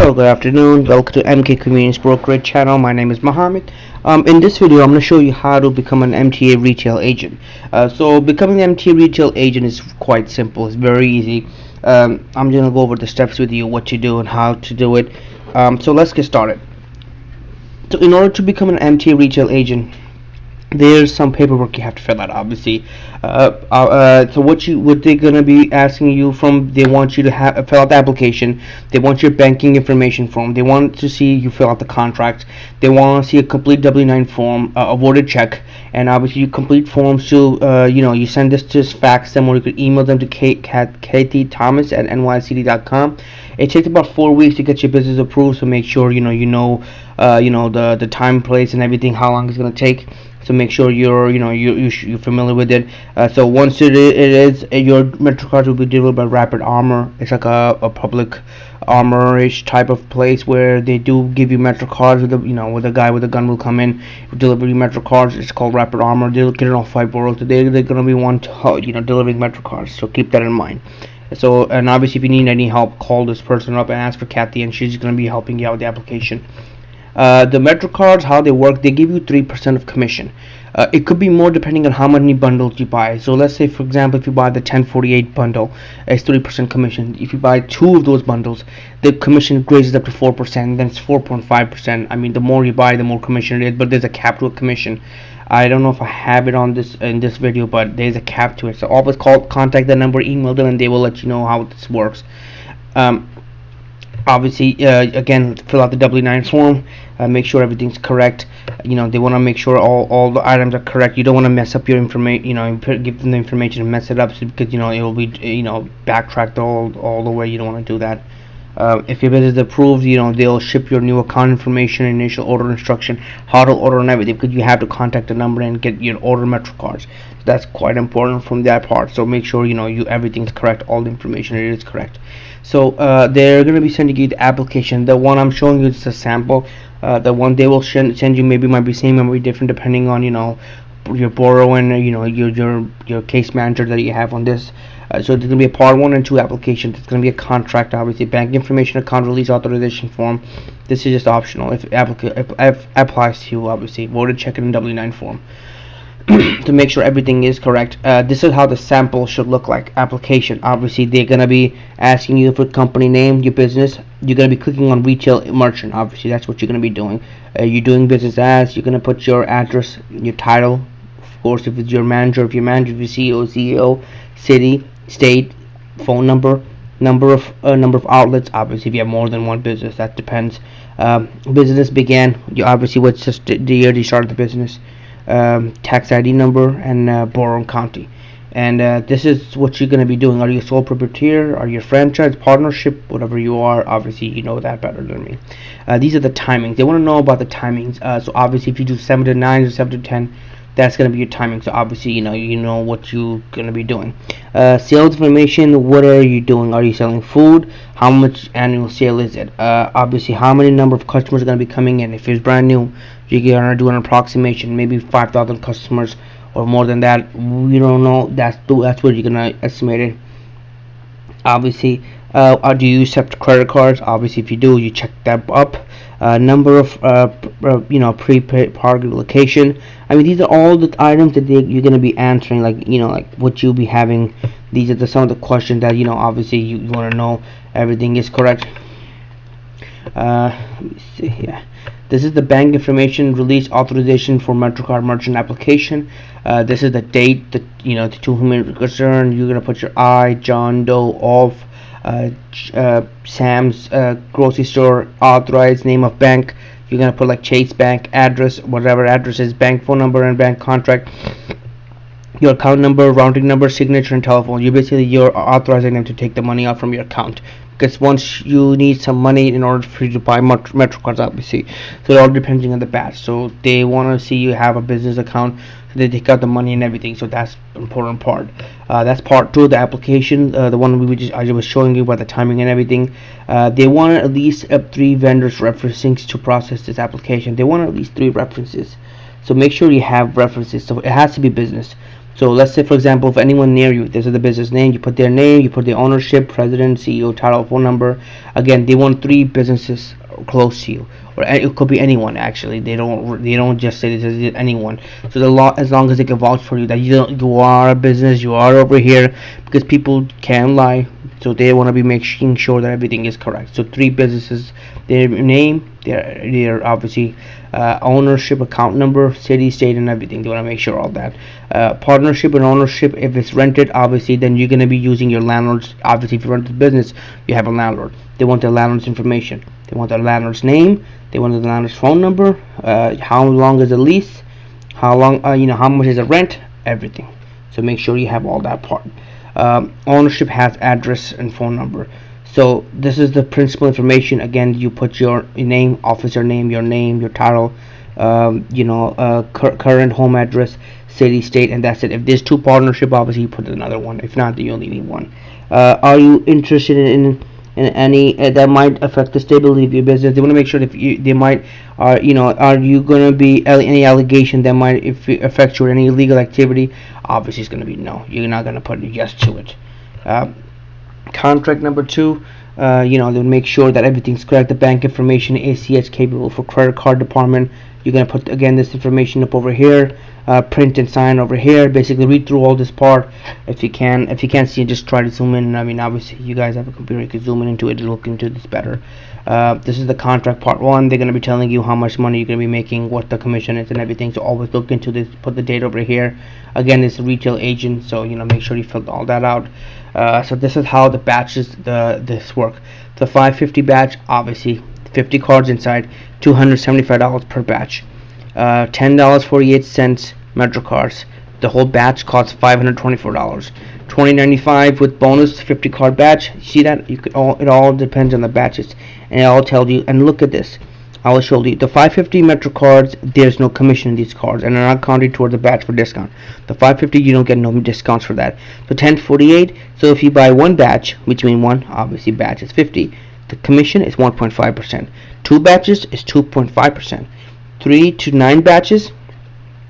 Hello, good afternoon. Welcome to MK Convenience Brokerage channel. My name is Mohammed. In this video, I'm going to show you how to become an MTA Retail Agent. So becoming an MTA Retail Agent is quite simple. It's very easy. I'm going to go over the steps with you, what to do and how to do it. So let's get started. So in order to become an MTA Retail Agent, there's some paperwork you have to fill out, obviously. So what they're gonna be asking you from, they want you to fill out the application. They want your banking information form. They want to see you fill out the contract. They want to see a complete W-9 form, a voided check, and obviously you complete forms to you send this, just fax them, or you could email them to KTThomas@nycd.com. It takes about 4 weeks to get your business approved, so make sure the time, place, and everything, how long it's gonna take. So make sure you're familiar with it. So once it is, your MetroCard will be delivered by Rapid Armor. It's like a public armor-ish type of place where they do give you MetroCards with a guy with a gun will come in, deliver you MetroCards. It's called Rapid Armor. They'll get it all 5 boroughs. So they're gonna be one delivering MetroCards. So keep that in mind. So, and obviously if you need any help, call this person up and ask for Kathy, and she's gonna be helping you out with the application. The MetroCards, how they work, they give you 3% of commission. It could be more depending on how many bundles you buy. So let's say, for example, if you buy the 1048 bundle, it's 3% commission. If you buy 2 of those bundles, the commission raises up to 4%. Then it's 4.5%. I mean, the more you buy, the more commission it is. But there's a cap to a commission. I don't know if I have it in this video, but there's a cap to it. So always contact the number, email them, and they will let you know how this works. Obviously, again, fill out the W-9 form. Make sure everything's correct. They want to make sure all the items are correct. You don't want to mess up your information. Give them the information and mess it up, because it will be backtracked all the way. You don't want to do that. If your business is approved, they'll ship your new account information, initial order instruction, how to order, and everything, because you have to contact the number and get your order MetroCards. That's quite important from that part. So make sure everything's correct, all the information is correct. So they're going to be sending you the application. The one I'm showing you is a sample. The one they will send you maybe might be same, might be different depending on your borough and your case manager that you have on this. So there's going to be a part 1 and 2 application. It's going to be a contract, obviously, bank information, account release authorization form. This is just optional if applies to you, obviously. Voided check and W-9 form. To make sure everything is correct. This is how the sample should look like. Application, obviously they're going to be asking you for company name, your business. You're going to be clicking on retail merchant. Obviously that's what you're going to be doing. You're doing business as, you're going to put your address, your title, of course, if it's your manager, if you're CEO, city, state, phone number of outlets. Obviously if you have more than one business, that depends. Business began, obviously what's just the year you started the business. Tax ID number, and borough and county. And this is what you're going to be doing. Are you a sole proprietor? Are you a franchise, partnership, whatever you are? Obviously you know that better than me. These are the timings. They want to know about the timings. So obviously if you do 7 to 9 or 7 to 10, that's going to be your timing. So obviously you know what you're going to be doing. Sales information, what are you doing? Are you selling food? How much annual sale is it? Obviously how many number of customers are going to be coming in. If it's brand new, you're going to do an approximation, maybe 5,000 customers or more than that. We don't know. That's what you're going to estimate it. Obviously, do you accept credit cards? Obviously if you do, you check that up. Number of prepaid parking location. I mean, these are all the items that you're going to be answering, like what you'll be having. These are some of the questions that obviously you want to know everything is correct. Let me see here. This is the bank information release authorization for MetroCard merchant application. This is the date that to whom it concerned. You're gonna put your John Doe of Sam's grocery store, authorized, name of bank. You're gonna put like Chase Bank, address, whatever address is, bank phone number and bank contract. Your account number, routing number, signature, and telephone. You're authorizing them to take the money out from your account. Because once you need some money in order for you to buy MetroCards, obviously, so it all depending on the batch. So they want to see you have a business account, so they take out the money and everything. So that's the important part. That's part 2 of the application, the one I was showing you about the timing and everything. They want at least 3 vendors referencing to process this application. They want at least 3 references. So make sure you have references. So it has to be business. So let's say, for example, if anyone near you, this is the business name, you put their name, you put the ownership, president, CEO, title, phone number. Again, they want 3 businesses close to you, or it could be anyone. Actually, they don't just say this is anyone. So the law, as long as they can vouch for you that you are a business, you are over here, because people can lie. So they want to be making sure that everything is correct. So 3 businesses, their name, their obviously ownership, account number, city, state, and everything. They want to make sure all that. Partnership and ownership, if it's rented, obviously, then you're going to be using your landlord's. Obviously, if you rent the business, you have a landlord. They want the landlord's information. They want the landlord's name. They want the landlord's phone number. How long is the lease? How long? How much is the rent? Everything. So make sure you have all that part. Ownership has address and phone number. So this is the principal information. Again, you put your name, officer name, your title, current home address, city, state, and that's it. If there's 2 partnership, obviously you put another one. If not, then you only need 1. Are you interested in any that might affect the stability of your business? They want to make sure if they might, are you going to be any allegation that might affect your any illegal activity? Obviously, it's going to be no. You're not going to put a yes to it. Contract number 2, they'll make sure that everything's correct. The bank information, ACH capable for credit card department. You're gonna put again this information up over here, print and sign over here. Basically, read through all this part if you can. If you can't see it, just try to zoom in. I mean, obviously, you guys have a computer, you can zoom in into it to look into this better. This is the contract part 1. They're gonna be telling you how much money you're gonna be making, what the commission is, and everything. So always look into this. Put the date over here. Again, it's a retail agent, so make sure you fill all that out. So this is how the batches this work. The 550 batch, obviously 50 cards inside, $275 per batch. $10.48 Metro cards. The whole batch costs $524. $20.95 with bonus 50 card batch. See that? It all depends on the batches, and it all tells you. And look at this. I will show you the 550 Metro cards. There's no commission in these cards, and they're not counted towards the batch for discount. The 550, you don't get no discounts for that. So 1048. So if you buy 1 batch, which means 1, obviously batch is 50. The commission is 1.5%. 2 batches is 2.5%. 3 to 9 batches,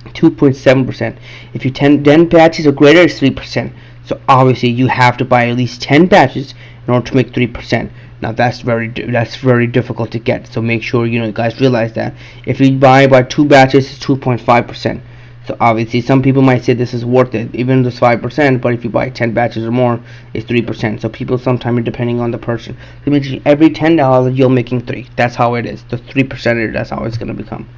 2.7%. If you 10 batches or greater, it's 3%. So obviously you have to buy at least 10 batches in order to make 3%. Now that's very difficult to get. So make sure you guys realize that if you buy 2 batches, it's 2.5%. So obviously some people might say this is worth it, even though it's 5%. But if you buy 10 batches or more, it's 3%. So people sometimes, depending on the person, every $10 you're making 3. That's how it is. The 3%. That's how it's gonna become.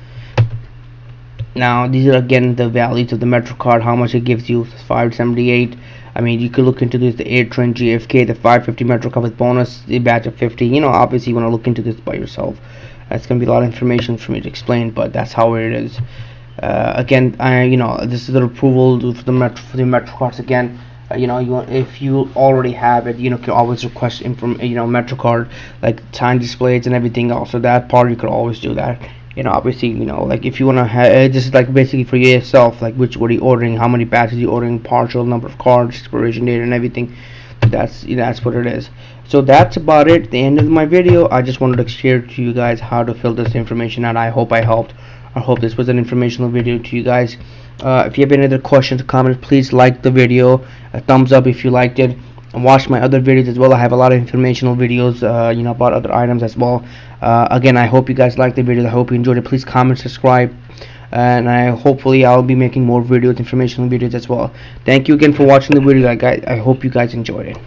Now these are again the values of the Metro card, how much it gives you. 578. I mean, you could look into this, the Air Train GFK, the 550 Metro card with bonus, the batch of 50. Obviously you want to look into this by yourself. That's going to be a lot of information for me to explain, but that's how it is. Again, this is the approval for the Metro cards. Again, if you already have it, you can always request Metro card, like time displays and everything else. So that part you could always do that. Obviously, like if you want to have, this is like basically for yourself, like what are you ordering, how many batches you ordering, partial number of cards, expiration date, and everything. That's what it is. So that's about it. The end of my video. I just wanted to share to you guys how to fill this information out. I hope I helped. I hope this was an informational video to you guys. If you have any other questions or comments, please like the video, a thumbs up if you liked it, and watch my other videos as well. I have a lot of informational videos about other items as well. Again, I hope you guys liked the video. I hope you enjoyed it. Please comment, subscribe, and hopefully I'll be making more videos, informational videos as well. Thank you again for watching the video, guys. I hope you guys enjoyed it.